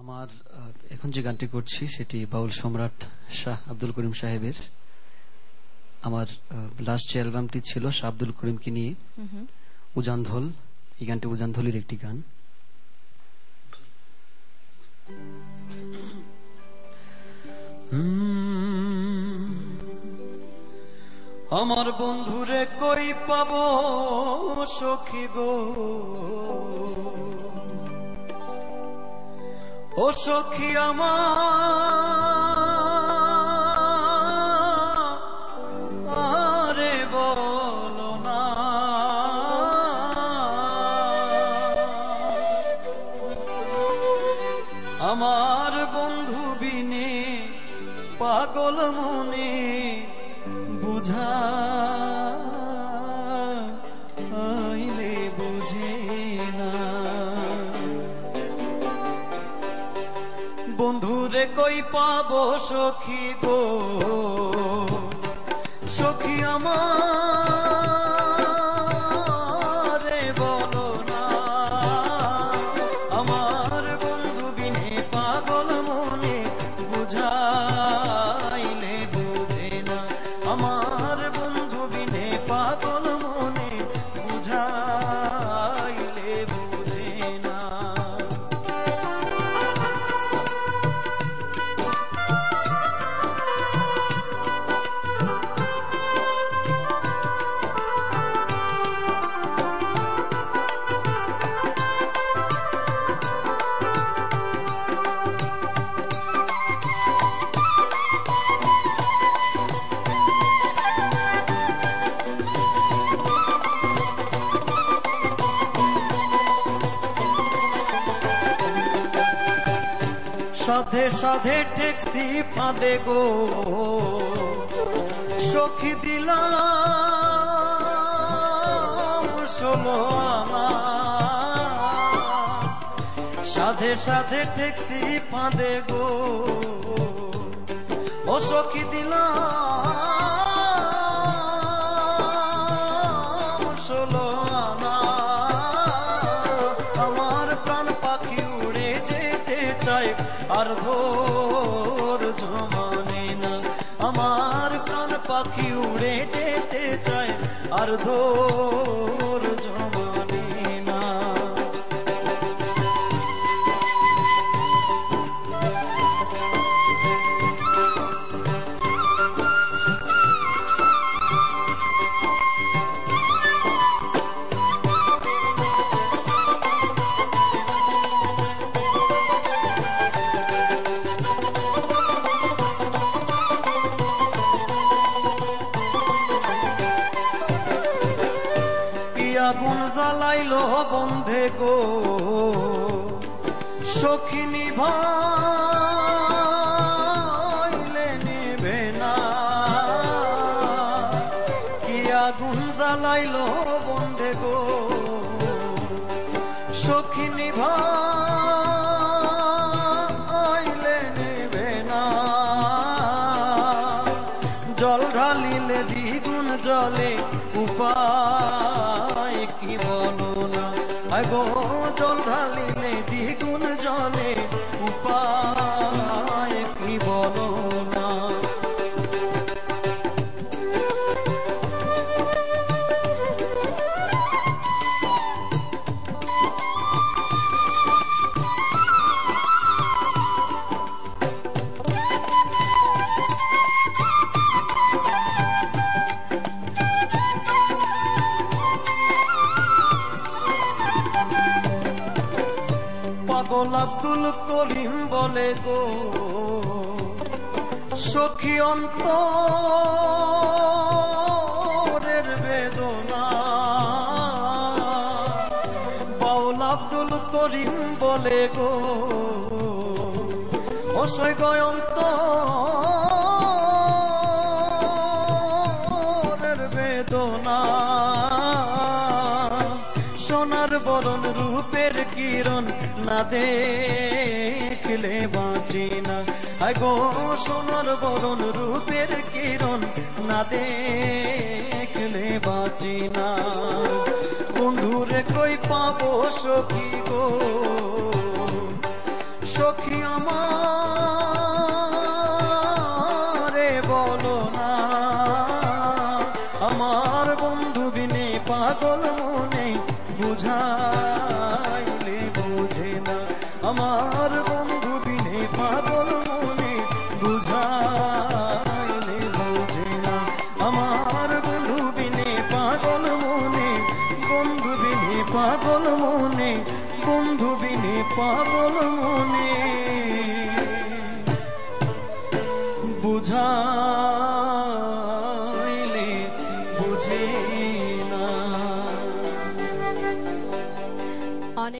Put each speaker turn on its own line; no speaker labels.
আমার এখন যে গানটি করছি সেটি বাউল সম্রাট শাহ আব্দুল করিম সাহেবের। আমার লাস্ট যে অ্যালবামটি ছিল শাহ আব্দুল করিমকে নিয়ে, উজানধল। এই গানটি উজানধলের একটি গান। আমার বন্ধুরে কই পাবো সখী গো, ও সখী আমারে বলো না, আমার বন্ধু বিনে পাগল মনে বুঝাইলে বুঝে না। বন্ধুরে কই পাবো সখী গো, সখী আমারে বলো না, আমার বন্ধু বিনে পাগল মনে বুঝাইলে বুঝে না, আমার বন্ধু বিনে পাগল মনে বুঝাইলে বুঝে না। সাধে সাধে ঠেকসি ফাঁদে গো, সখী দিলাম 16 আনা। সাধে সাধে ঠেকসি ফাঁদে গো, ও সখী দিলাম 16 আনা। আমার প্রাণ পাখি উড়ে যেতে চায় আর ধৈর্য মানে না, আমার প্রাণ পাখি উড়ে যেতে চায় আর ধৈর্য মানে না। আগুন জ্বালাইলো বন্ধে গো, সখী নিভাইলে নেবে না। কি আগুন জ্বালাইলো বন্ধে গো, সখী নিভাইলে নেবে না। জল ঢালিলে দ্বিগুণ জলে উপায় কি বলো না, আগো জল ঢালিলে দ্বিগুণ জলে উপায় কি বলো না। পাগল আব্দুল করিম বলে গো, সখী অন্তরের বেদনা। বাউল আব্দুল করিম বলে গো, অসয় অন্তরের বেদনা। সোনার বরণ রূপের কিরণ না দেখলে বাঁচি না, আগো সোনার বরণ রূপের কিরণ না দেখলে বাঁচি না। বন্ধুরে কই পাবো সখী গো,
সখী আমারে বলো না, আমার বন্ধু বিনে পাগল মনে বুঝাইলে বোঝে না, আমার বন্ধু বিনে পাগল মনে বুঝাইলে বোঝে না, আমার বন্ধু বিনে পাগল মনে, বন্ধু বিনে পাগল মনে, বন্ধু বিনে পাগল মনে বুঝা